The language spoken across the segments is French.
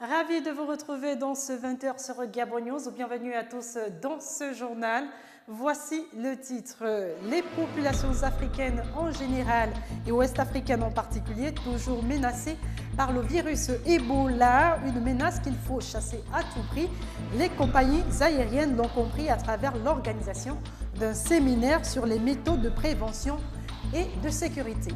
Ravi de vous retrouver dans ce 20h sur Gabon News. Bienvenue à tous dans ce journal. Voici le titre. Les populations africaines en général et ouest-africaines en particulier, toujours menacées par le virus Ebola, une menace qu'il faut chasser à tout prix. Les compagnies aériennes l'ont compris à travers l'organisation d'un séminaire sur les méthodes de prévention et de sécurité.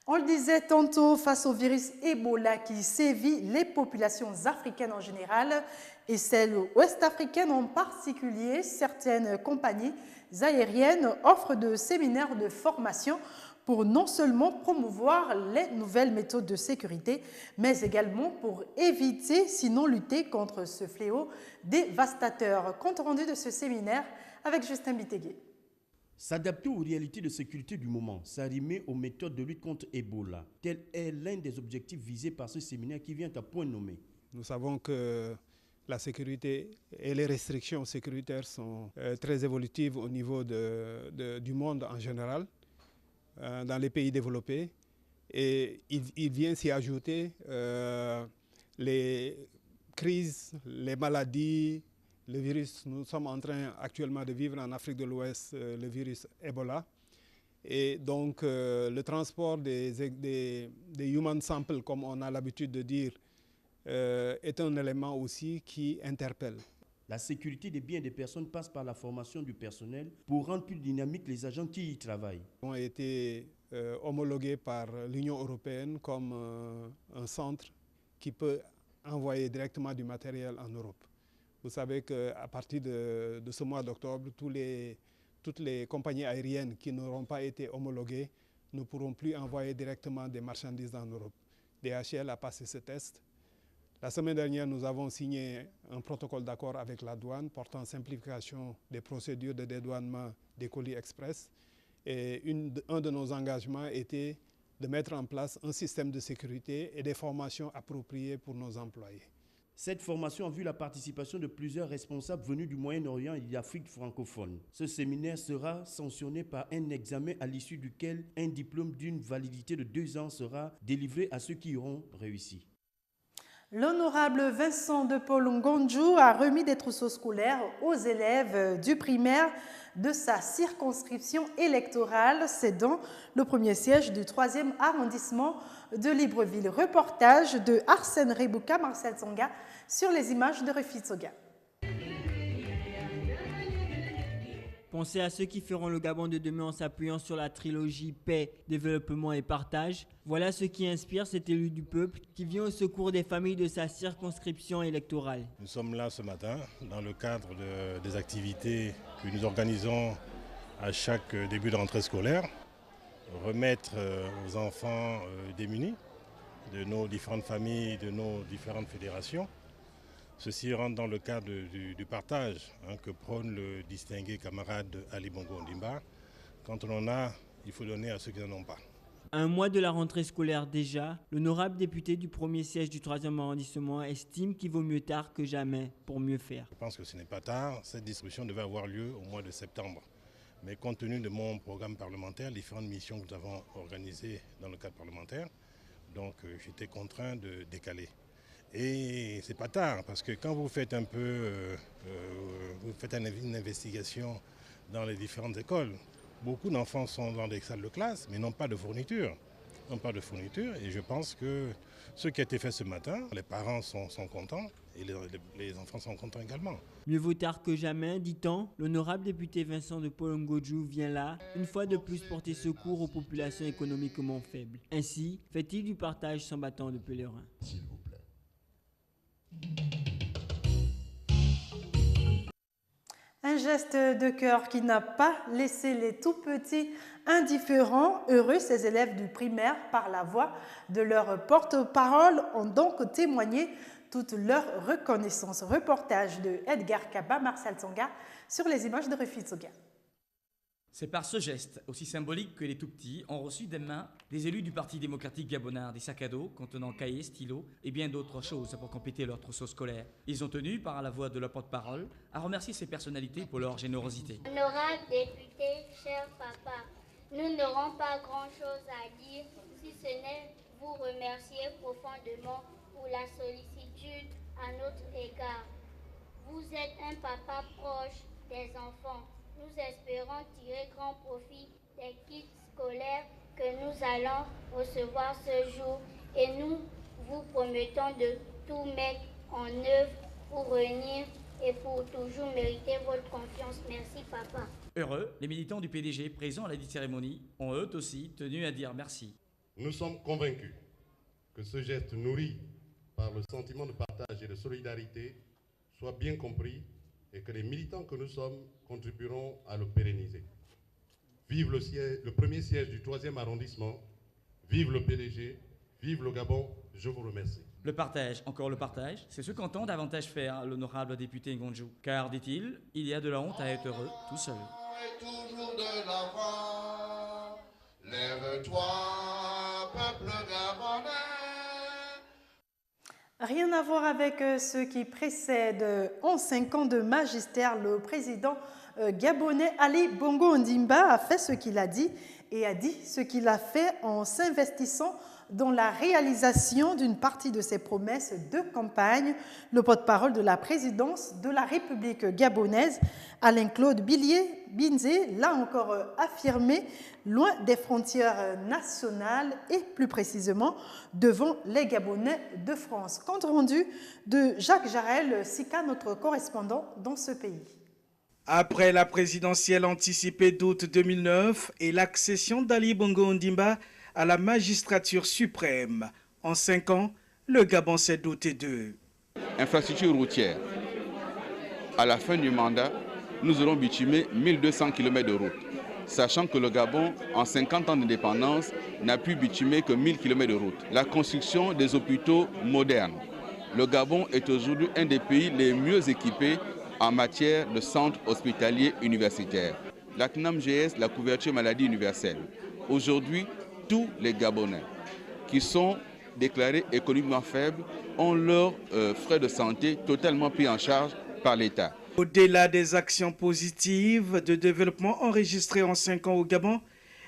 On le disait tantôt, face au virus Ebola qui sévit, les populations africaines en général et celles ouest-africaines en particulier, certaines compagnies aériennes offrent de séminaires de formation pour non seulement promouvoir les nouvelles méthodes de sécurité, mais également pour éviter, sinon lutter contre ce fléau dévastateur. Compte rendu de ce séminaire avec Justin Bitégué. S'adapter aux réalités de sécurité du moment, s'arrimer aux méthodes de lutte contre Ebola, tel est l'un des objectifs visés par ce séminaire qui vient à point nommé. Nous savons que la sécurité et les restrictions sécuritaires sont très évolutives au niveau du monde en général, dans les pays développés. Et il vient s'y ajouter les crises, les maladies, le virus. Nous sommes en train actuellement de vivre en Afrique de l'Ouest le virus Ebola. Et donc le transport des human samples, comme on a l'habitude de dire, est un élément aussi qui interpelle. La sécurité des biens des personnes passe par la formation du personnel pour rendre plus dynamiques les agents qui y travaillent. Ils ont été homologués par l'Union européenne comme un centre qui peut envoyer directement du matériel en Europe. Vous savez qu'à partir de ce mois d'octobre, toutes les compagnies aériennes qui n'auront pas été homologuées ne pourront plus envoyer directement des marchandises en Europe. DHL a passé ce test. La semaine dernière, nous avons signé un protocole d'accord avec la douane portant simplification des procédures de dédouanement des colis express. Et un de nos engagements était de mettre en place un système de sécurité et des formations appropriées pour nos employés. Cette formation a vu la participation de plusieurs responsables venus du Moyen-Orient et d'Afrique francophone. Ce séminaire sera sanctionné par un examen à l'issue duquel un diplôme d'une validité de 2 ans sera délivré à ceux qui y auront réussi. L'honorable Vincent de Paul Ngonju a remis des trousseaux scolaires aux élèves du primaire de sa circonscription électorale. C'est dans le premier siège du 3e arrondissement de Libreville. Reportage de Arsène Rebouka, Marcel Tsonga sur les images de Refi Tsoga. Pensez à ceux qui feront le Gabon de demain en s'appuyant sur la trilogie paix, développement et partage. Voilà ce qui inspire cet élu du peuple qui vient au secours des familles de sa circonscription électorale. Nous sommes là ce matin dans le cadre des activités que nous organisons à chaque début de rentrée scolaire. Remettre aux enfants démunis de nos différentes familles, de nos différentes fédérations. Ceci rentre dans le cadre du partage que prône le distingué camarade Ali Bongo Ondimba. Quand on en a, il faut donner à ceux qui n'en ont pas. À un mois de la rentrée scolaire déjà, l'honorable député du premier siège du 3e arrondissement estime qu'il vaut mieux tard que jamais pour mieux faire. Je pense que ce n'est pas tard. Cette distribution devait avoir lieu au mois de septembre. Mais compte tenu de mon programme parlementaire, les différentes missions que nous avons organisées dans le cadre parlementaire, donc j'étais contraint de décaler. Et c'est pas tard, parce que quand vous faites un peu, vous faites une investigation dans les différentes écoles, beaucoup d'enfants sont dans des salles de classe, mais n'ont pas de fourniture. Et je pense que ce qui a été fait ce matin, les parents sont contents et les enfants sont contents également. Mieux vaut tard que jamais, dit-on, l'honorable député Vincent de Paul Ngonju vient là, une fois de plus porter secours aux populations économiquement faibles. Ainsi, fait-il du partage son bâton de pèlerin. S'il vous plaît. Un geste de cœur qui n'a pas laissé les tout-petits indifférents. Heureux, ces élèves du primaire, par la voix de leur porte-parole, ont donc témoigné toute leur reconnaissance. Reportage de Edgar Kaba, Marcel Tsonga, sur les images de Refi Tsoga. C'est par ce geste, aussi symbolique que les tout-petits, ont reçu des mains des élus du Parti démocratique gabonais des sacs à dos contenant cahiers, stylos et bien d'autres choses pour compléter leur trousseau scolaire. Ils ont tenu, par la voix de leur porte-parole, à remercier ces personnalités pour leur générosité. Honorable député, cher papa, nous n'aurons pas grand-chose à dire si ce n'est vous remercier profondément pour la sollicitude à notre égard. Vous êtes un papa proche des enfants. Nous espérons tirer grand profit des kits scolaires que nous allons recevoir ce jour et nous vous promettons de tout mettre en œuvre pour réunir et pour toujours mériter votre confiance. Merci, papa. Heureux, les militants du PDG présents à la dite cérémonie ont eux aussi tenu à dire merci. Nous sommes convaincus que ce geste nourri par le sentiment de partage et de solidarité soit bien compris et que les militants que nous sommes contribueront à le pérenniser. Vive le premier siège du 3e arrondissement, vive le PDG, vive le Gabon, je vous remercie. Le partage, encore le partage, c'est ce qu'entend davantage faire l'honorable député Ngonjou. Car, dit-il, il y a de la honte à être heureux tout seul. Toujours de l'avant, lève-toi, peuple gabonais. Rien à voir avec ce qui précède. En 5 ans de magistère, le président gabonais Ali Bongo Ondimba a fait ce qu'il a dit et a dit ce qu'il a fait en s'investissant dans la réalisation d'une partie de ses promesses de campagne. Le porte-parole de la présidence de la République gabonaise, Alain-Claude Billié-Binzé, l'a encore affirmé, loin des frontières nationales et plus précisément devant les Gabonais de France. Compte rendu de Jacques Jarel Sika, notre correspondant dans ce pays. Après la présidentielle anticipée d'août 2009 et l'accession d'Ali Bongo Ondimba à la magistrature suprême, en 5 ans, le Gabon s'est doté d'eux. Infrastructure routière. À la fin du mandat, nous aurons bitumé 1200 km de route, sachant que le Gabon, en 50 ans d'indépendance, n'a pu bitumer que 1000 km de route. La construction des hôpitaux modernes. Le Gabon est aujourd'hui un des pays les mieux équipés en matière de centres hospitaliers universitaires. La CNAM-GS, la couverture maladie universelle. Aujourd'hui, tous les Gabonais qui sont déclarés économiquement faibles ont leurs frais de santé totalement pris en charge par l'État. Au-delà des actions positives de développement enregistrées en 5 ans au Gabon,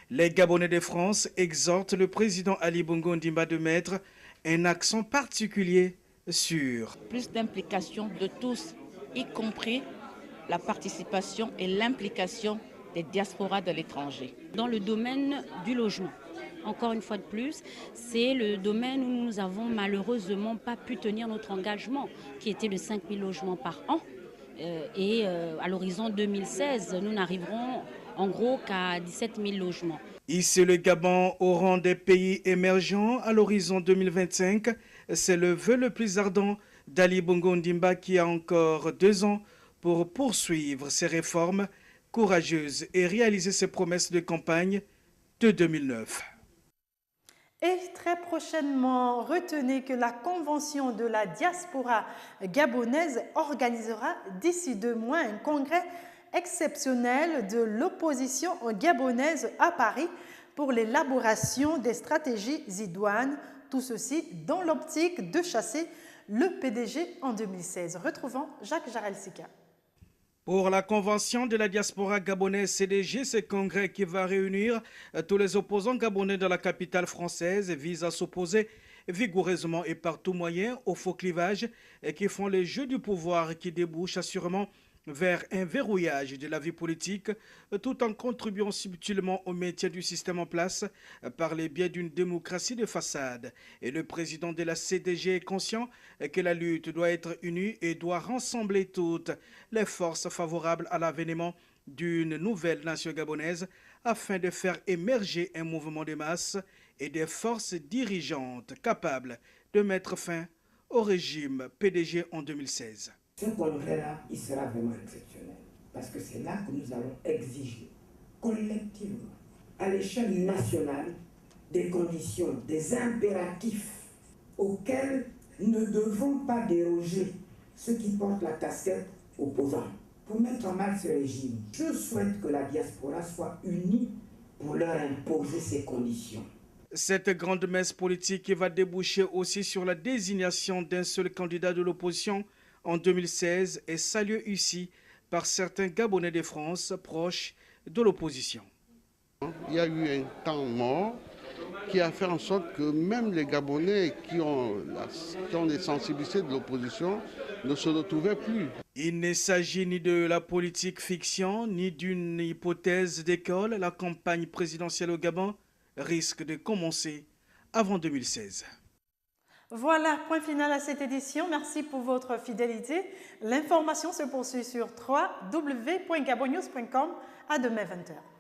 les Gabonais de France exhortent le président Ali Bongo Ondimba de mettre un accent particulier sur plus d'implication de tous, y compris la participation et l'implication des diasporas de l'étranger. Dans le domaine du logement, encore une fois de plus, c'est le domaine où nous n'avons malheureusement pas pu tenir notre engagement, qui était de 5 000 logements par an. À l'horizon 2016, nous n'arriverons en gros qu'à 17 000 logements. Ici, le Gabon au rang des pays émergents à l'horizon 2025, c'est le vœu le plus ardent d'Ali Bongo Ondimba qui a encore 2 ans pour poursuivre ses réformes courageuses et réaliser ses promesses de campagne de 2009. Et très prochainement, retenez que la Convention de la diaspora gabonaise organisera d'ici 2 mois un congrès exceptionnel de l'opposition gabonaise à Paris pour l'élaboration des stratégies idoines. Tout ceci dans l'optique de chasser le PDG en 2016. Retrouvons Jacques Jarel Sika. Pour la Convention de la diaspora gabonaise CDG, ce congrès qui va réunir tous les opposants gabonais de la capitale française vise à s'opposer vigoureusement et par tout moyen aux faux clivages qui font les jeux du pouvoir qui débouchent assurément vers un verrouillage de la vie politique tout en contribuant subtilement au maintien du système en place par les biais d'une démocratie de façade. Et le président de la CDG est conscient que la lutte doit être unie et doit rassembler toutes les forces favorables à l'avènement d'une nouvelle nation gabonaise afin de faire émerger un mouvement de masse et des forces dirigeantes capables de mettre fin au régime PDG en 2016. Ce congrès-là, il sera vraiment exceptionnel parce que c'est là que nous allons exiger collectivement, à l'échelle nationale, des conditions, des impératifs auxquels nous ne devons pas déroger ceux qui portent la casquette opposante pour mettre en mal ce régime. Je souhaite que la diaspora soit unie pour leur imposer ces conditions. Cette grande messe politique va déboucher aussi sur la désignation d'un seul candidat de l'opposition en 2016 est salué ici par certains Gabonais de France proches de l'opposition. Il y a eu un temps mort qui a fait en sorte que même les Gabonais qui ont des sensibilités de l'opposition ne se retrouvaient plus. Il ne s'agit ni de la politique fiction, ni d'une hypothèse d'école. La campagne présidentielle au Gabon risque de commencer avant 2016. Voilà, point final à cette édition. Merci pour votre fidélité. L'information se poursuit sur www.gabonnews.com. À demain 20h.